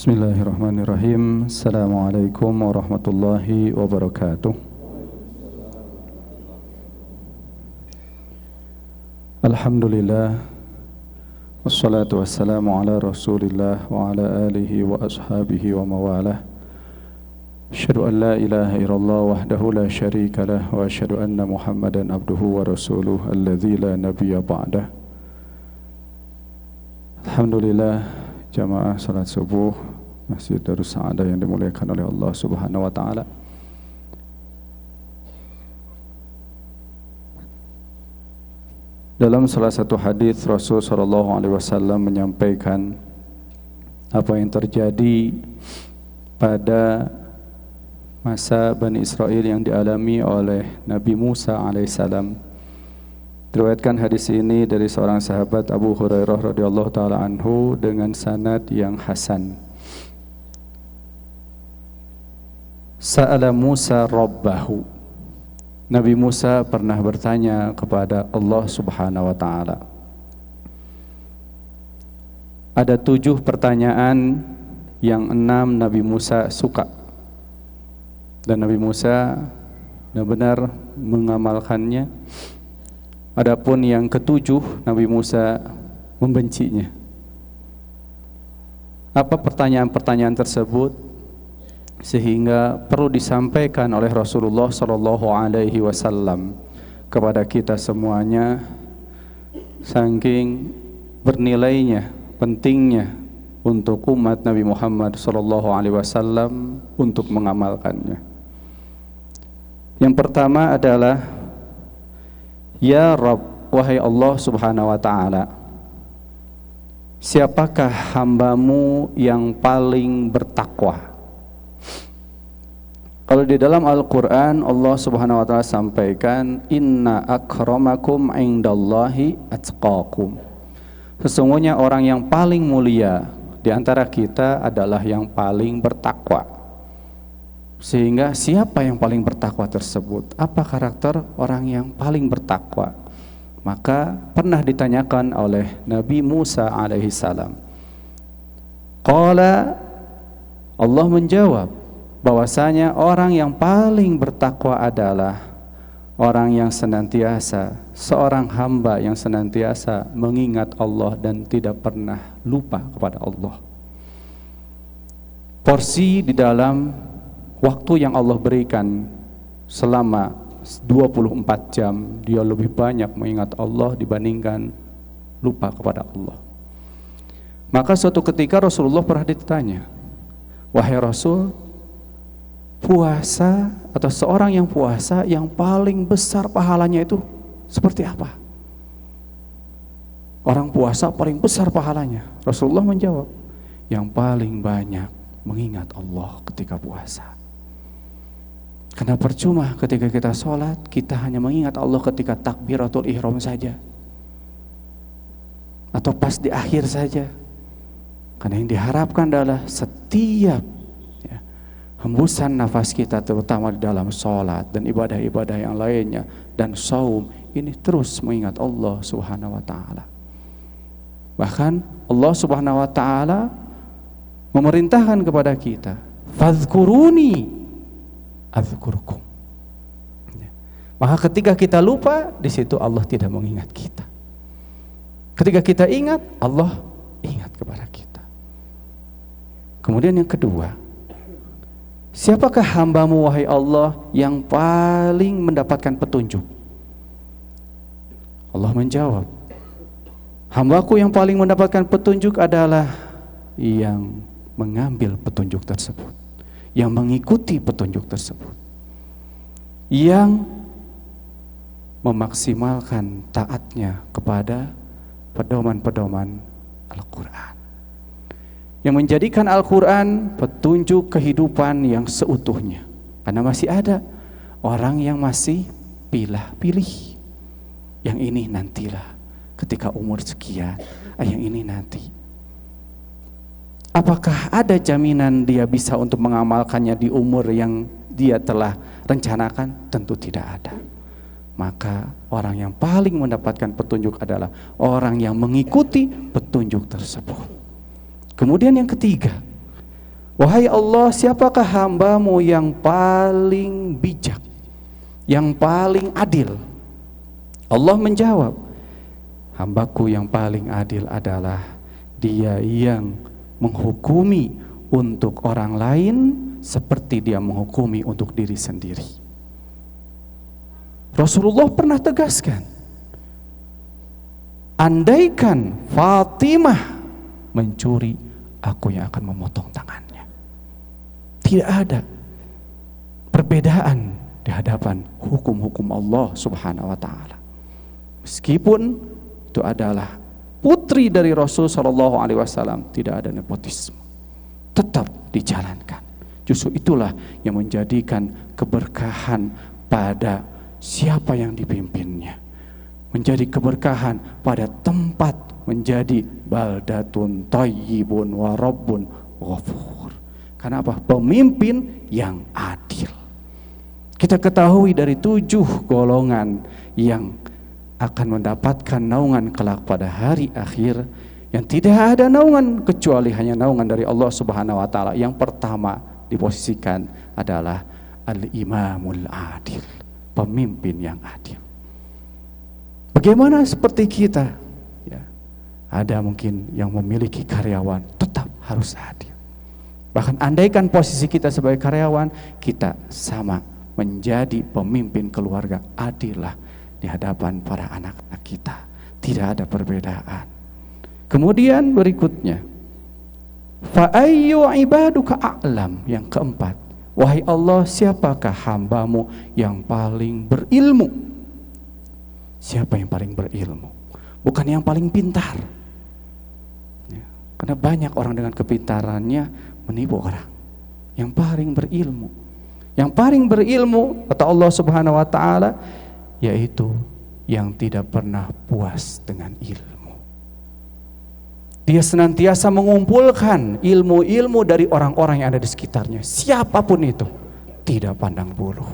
Bismillahirrahmanirrahim. Assalamualaikum warahmatullahi wabarakatuh. Alhamdulillah, wassalatu wassalamu ala rasulillah wa ala alihi wa ashabihi wa mawalah. Asyhadu an la ilaha illallah wahdahu la syarika lah wa asyhadu anna Muhammadan abduhu wa rasuluh alladzi la nabiyya ba'dah. Alhamdulillah, jamaah salat subuh Masjid Darus Sa'adah yang dimuliakan oleh Allah Subhanahu wa taala. Dalam salah satu hadis Rasul sallallahu alaihi wasallam menyampaikan apa yang terjadi pada masa Bani Israel yang dialami oleh Nabi Musa alaihissalam. Diriwayatkan hadis ini dari seorang sahabat Abu Hurairah radhiyallahu taala anhu dengan sanad yang hasan. Sa'ala Musa rabbahu. Nabi Musa pernah bertanya kepada Allah Subhanahu wa taala. Ada 7 pertanyaan yang 6 Nabi Musa suka. Dan Nabi Musa benar-benar mengamalkannya. Adapun yang ke-7 Nabi Musa membencinya. Apa pertanyaan-pertanyaan tersebut sehingga perlu disampaikan oleh Rasulullah sallallahu alaihi wasallam kepada kita semuanya, saking bernilainya, pentingnya untuk umat Nabi Muhammad sallallahu alaihi wasallam untuk mengamalkannya. Yang pertama adalah, ya Rabb, wahai Allah Subhanahu wa ta'ala, siapakah hambamu yang paling bertakwa? Kalau di dalam Al-Quran Allah Subhanahu wa ta'ala sampaikan, inna akramakum indallahi atqakum. Sesungguhnya orang yang paling mulia di antara kita adalah yang paling bertakwa. Sehingga siapa yang paling bertakwa tersebut? Apa karakter orang yang paling bertakwa? Maka pernah ditanyakan oleh Nabi Musa alaihissalam. Qala, Allah menjawab bahwasanya orang yang paling bertakwa adalah orang yang senantiasa, seorang hamba yang senantiasa mengingat Allah dan tidak pernah lupa kepada Allah. Porsi di dalam waktu yang Allah berikan selama 24 jam, dia lebih banyak mengingat Allah dibandingkan lupa kepada Allah. Maka suatu ketika Rasulullah pernah ditanya, wahai Rasul, puasa atau seorang yang puasa yang paling besar pahalanya itu seperti apa? Orang puasa paling besar pahalanya. Rasulullah menjawab, yang paling banyak mengingat Allah ketika puasa. Karena percuma ketika kita sholat, kita hanya mengingat Allah ketika takbiratul ihram saja, atau pas di akhir saja. Karena yang diharapkan adalah setiap hembusan nafas kita, terutama di dalam sholat dan ibadah-ibadah yang lainnya dan saum, ini terus mengingat Allah Subhanahu wa ta'ala. Bahkan Allah Subhanahu wa ta'ala memerintahkan kepada kita, fadhkuruni adzkurkum. Maka ketika kita lupa, di situ Allah tidak mengingat kita. Ketika kita ingat, Allah ingat kepada kita. Kemudian yang kedua, siapakah hambamu wahai Allah yang paling mendapatkan petunjuk? Allah menjawab, hambaku yang paling mendapatkan petunjuk adalah yang mengambil petunjuk tersebut, yang mengikuti petunjuk tersebut, yang memaksimalkan taatnya kepada pedoman-pedoman Al-Quran, yang menjadikan Al-Quran petunjuk kehidupan yang seutuhnya. Karena masih ada orang yang masih pilih-pilih, yang ini nantilah ketika umur sekian, yang ini nanti. Apakah ada jaminan dia bisa untuk mengamalkannya di umur yang dia telah rencanakan? Tentu tidak ada. Maka orang yang paling mendapatkan petunjuk adalah orang yang mengikuti petunjuk tersebut. Kemudian yang ketiga, Wahai Allah, siapakah hambamu yang paling bijak, yang paling adil? Allah menjawab, hambaku yang paling adil adalah dia yang menghukumi untuk orang lain seperti dia menghukumi untuk diri sendiri. Rasulullah pernah tegaskan, andaikan Fatimah mencuri, aku yang akan memotong tangannya. Tidak ada perbedaan di hadapan hukum-hukum Allah Subhanahu wa taala. Meskipun itu adalah putri dari Rasul sallallahu alaihi wasallam, tidak ada nepotisme. Tetap dijalankan. Justru itulah yang menjadikan keberkahan pada siapa yang dipimpinnya. Menjadi keberkahan pada tempat, menjadi baldatun thayyibun wa rabbun ghafur. Karena apa? Pemimpin yang adil. Kita ketahui dari 7 golongan yang akan mendapatkan naungan kelak pada hari akhir, yang tidak ada naungan kecuali hanya naungan dari Allah Subhanahu wa taala. Yang pertama diposisikan adalah al-imamul adil, pemimpin yang adil. Bagaimana seperti kita? Ya, ada mungkin yang memiliki karyawan, tetap harus adil. Bahkan andaikan posisi kita sebagai karyawan, kita sama menjadi pemimpin keluarga, adillah di hadapan para anak-anak kita. Tidak ada perbedaan. Kemudian berikutnya, fa ayyu ibaduka a'lam, yang keempat, wahai Allah, siapakah hambamu yang paling berilmu? Siapa yang paling berilmu? Bukan yang paling pintar. Ya, karena banyak orang dengan kepintarannya menipu orang. Yang paling berilmu, yang paling berilmu kata Allah Subhanahu wa taala, yaitu yang tidak pernah puas dengan ilmu. Dia senantiasa mengumpulkan ilmu-ilmu dari orang-orang yang ada di sekitarnya, siapapun itu, tidak pandang bulu.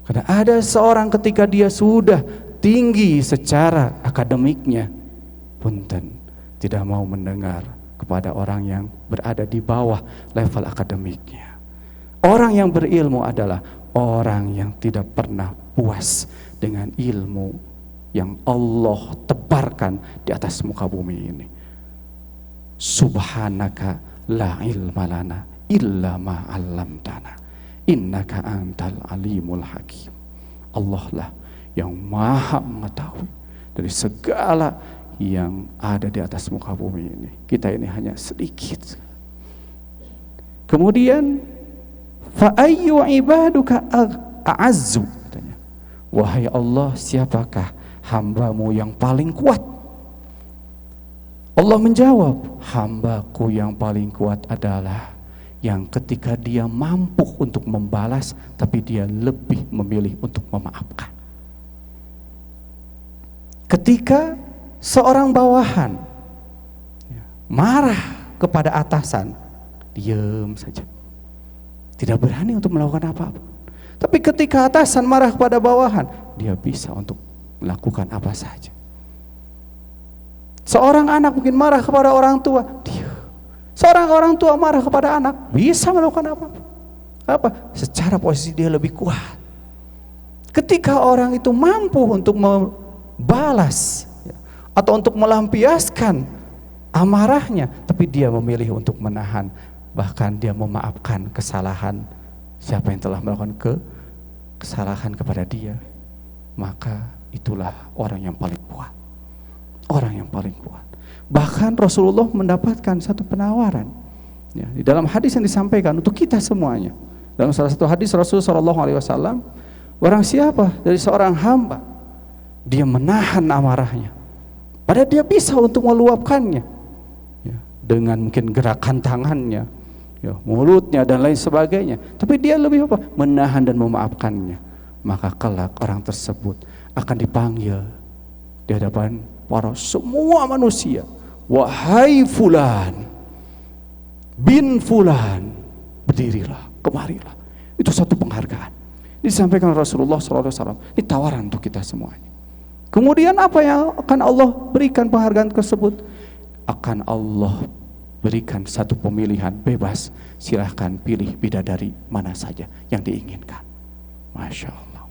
Karena ada seorang ketika dia sudah tinggi secara akademiknya, punten, tidak mau mendengar kepada orang yang berada di bawah level akademiknya. Orang yang berilmu adalah orang yang tidak pernah puas dengan ilmu yang Allah tebarkan di atas muka bumi ini. Subhanaka la ilma lana illa ma 'allamtana innaka antal alimul hakim. Allah lah yang maha mengetahui dari segala yang ada di atas muka bumi ini. Kita ini hanya sedikit. Kemudian fa ayyu ibaduka a'azzu, katanya, wahai Allah, siapakah hambamu yang paling kuat? Allah menjawab, hambaku yang paling kuat adalah yang ketika dia mampu untuk membalas, tapi dia lebih memilih untuk memaafkan. Ketika seorang bawahan marah kepada atasan, diam saja, tidak berani untuk melakukan apa-apa. Tapi ketika atasan marah kepada bawahan, dia bisa untuk melakukan apa saja. Seorang anak mungkin marah kepada orang tua, diam. Seorang orang tua marah kepada anak, bisa melakukan apa-apa. Apa? Secara posisi dia lebih kuat. Ketika orang itu mampu untuk membalas atau untuk melampiaskan amarahnya, tapi dia memilih untuk menahan, bahkan dia memaafkan kesalahan siapa yang telah melakukan kesalahan kepada dia, maka itulah orang yang paling kuat. Orang yang paling kuat. Bahkan Rasulullah mendapatkan satu penawaran, ya, di dalam hadis yang disampaikan untuk kita semuanya. Dalam salah satu hadis Rasulullah SAW, barang siapa dari seorang hamba dia menahan amarahnya, padahal dia bisa untuk meluapkannya, ya, dengan mungkin gerakan tangannya, ya, mulutnya dan lain sebagainya, tapi dia lebih apa? Menahan dan memaafkannya. Maka kelak orang tersebut akan dipanggil di hadapan para semua manusia, wahai fulan bin fulan, berdirilah, kemarilah. Itu satu penghargaan disampaikan Rasulullah SAW. Ini tawaran untuk kita semuanya. Kemudian apa yang akan Allah berikan penghargaan tersebut? Akan Allah berikan satu pemilihan bebas, silahkan pilih bidadari mana saja yang diinginkan. Masya Allah.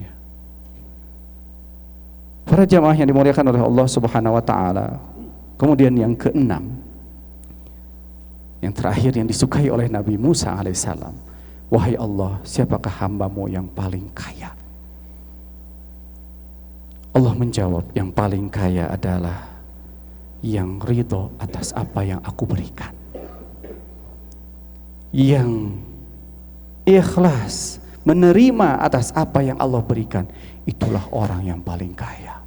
Ya. Para jamaah yang dimuliakan oleh Allah Subhanahu wa Ta'ala. Kemudian yang keenam, yang terakhir yang disukai oleh Nabi Musa alaihissalam, wahai Allah, siapakah hambamu yang paling kaya? Allah menjawab, yang paling kaya adalah yang ridho atas apa yang aku berikan, yang ikhlas menerima atas apa yang Allah berikan. Itulah orang yang paling kaya.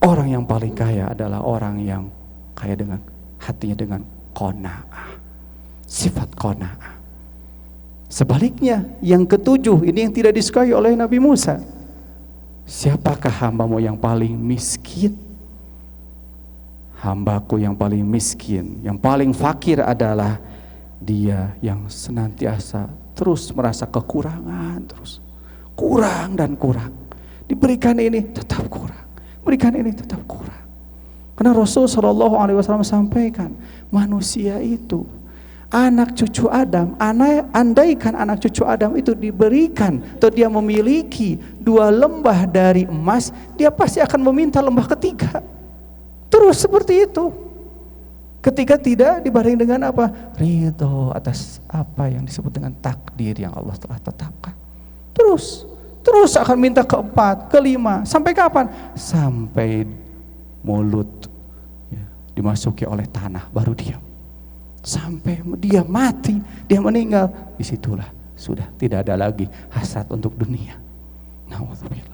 Orang yang paling kaya adalah orang yang kaya dengan hatinya dengan qanaah, sifat qanaah. Sebaliknya yang ketujuh, ini yang tidak disukai oleh Nabi Musa. Siapakah hambamu yang paling miskin? Hambaku yang paling miskin, yang paling fakir adalah dia yang senantiasa terus merasa kekurangan, terus kurang dan kurang. Diberikan ini tetap kurang, berikan ini tetap kurang. Karena Rasul Shallallahu Alaihi Wasallam sampaikan, manusia itu anak cucu Adam. Andaikan anak cucu Adam itu diberikan atau dia memiliki 2 lembah dari emas, dia pasti akan meminta lembah ketiga. Terus seperti itu. Ketika tidak dibarengi dengan apa? Ridho atas apa yang disebut dengan takdir yang Allah telah tetapkan. Terus akan minta keempat, kelima, sampai kapan? Sampai mulut dimasuki oleh tanah baru diam. Sampai dia mati, dia meninggal, disitulah sudah tidak ada lagi hasrat untuk dunia. Nauzubillah.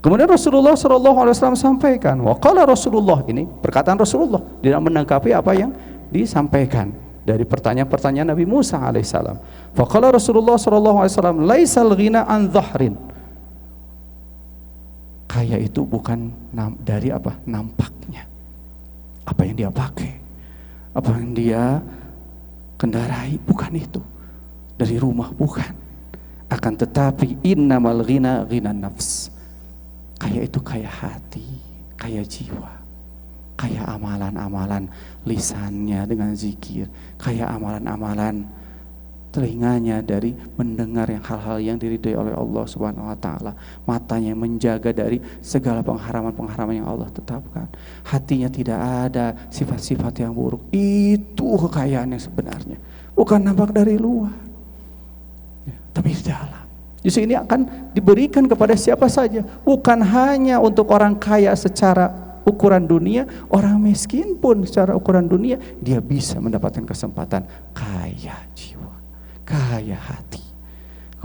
Kemudian Rasulullah SAW sampaikan, waqala Rasulullah, ini perkataan Rasulullah, tidak menanggapi apa yang disampaikan dari pertanyaan-pertanyaan Nabi Musa alaihissalam. Faqala Rasulullah SAW, laisal ghina an dhahrin. Kaya itu bukan dari apa? Nampaknya. Apa yang dia pakai, apa yang dia kendarai, bukan itu. Dari rumah, bukan. Akan tetapi innamal ghina ghina nafs. Kaya itu kaya hati, kaya jiwa, kaya amalan-amalan lisannya dengan zikir, kaya amalan-amalan telinganya dari mendengar yang hal-hal yang diridhai oleh Allah Subhanahu wa Ta'ala, matanya menjaga dari segala pengharaman-pengharaman yang Allah tetapkan, hatinya tidak ada sifat-sifat yang buruk. Itu kekayaan yang sebenarnya, bukan nampak dari luar ya, tapi di dalam. Justru ini akan diberikan kepada siapa saja, bukan hanya untuk orang kaya secara ukuran dunia, orang miskin pun secara ukuran dunia dia bisa mendapatkan kesempatan kaya jiwa, kaya hati.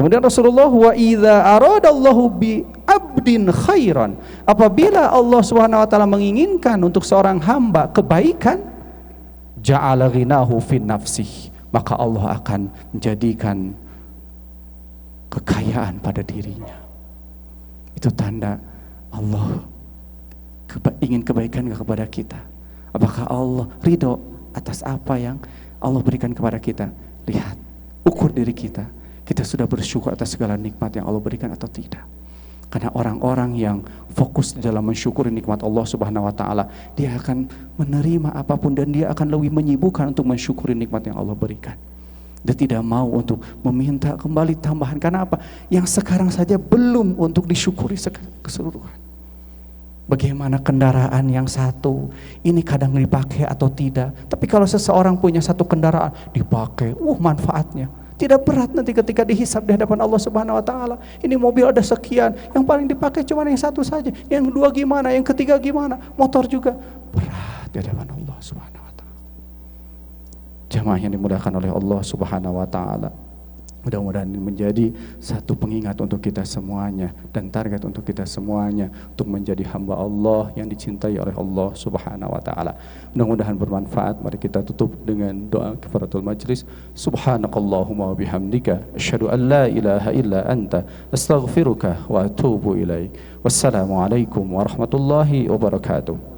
Kemudian Rasulullah, wa idza aradallahu bi abdin khairan, apabila Allah Subhanahu wa taala menginginkan untuk seorang hamba kebaikan, ja'ala ghinahu fi nafsih, maka Allah akan menjadikan kekayaan pada dirinya. Itu tanda Allah ingin kebaikan kepada kita. Apakah Allah ridho atas apa yang Allah berikan kepada kita? Lihat, ukur diri kita. Kita sudah bersyukur atas segala nikmat yang Allah berikan atau tidak? Karena orang-orang yang fokus di dalam mensyukuri nikmat Allah Subhanahu wa Ta'ala, dia akan menerima apapun dan dia akan lebih menyibukkan untuk mensyukuri nikmat yang Allah berikan. Dia tidak mau untuk meminta kembali tambahan. Karena apa? Yang sekarang saja belum untuk disyukuri keseluruhan. Bagaimana kendaraan yang satu, ini kadang dipakai atau tidak. Tapi kalau seseorang punya satu kendaraan, dipakai, manfaatnya. Tidak berat nanti ketika dihisab di hadapan Allah Subhanahu wa Ta'ala. Ini mobil ada sekian, yang paling dipakai cuma yang satu saja. Yang dua gimana, yang ketiga gimana, motor juga. Berat di hadapan Allah Subhanahu wa Ta'ala. Jamaah yang dimuliakan oleh Allah Subhanahu wa Ta'ala, mudah-mudahan ini menjadi satu pengingat untuk kita semuanya dan target untuk kita semuanya untuk menjadi hamba Allah yang dicintai oleh Allah Subhanahu wa Ta'ala. Mudah-mudahan bermanfaat. Mari kita tutup dengan doa kifaratul majlis. Subhanakallahumma wa bihamdika asyhadu an la ilaha illa anta astaghfiruka wa atubu ilaik. Wassalamualaikum warahmatullahi wabarakatuh.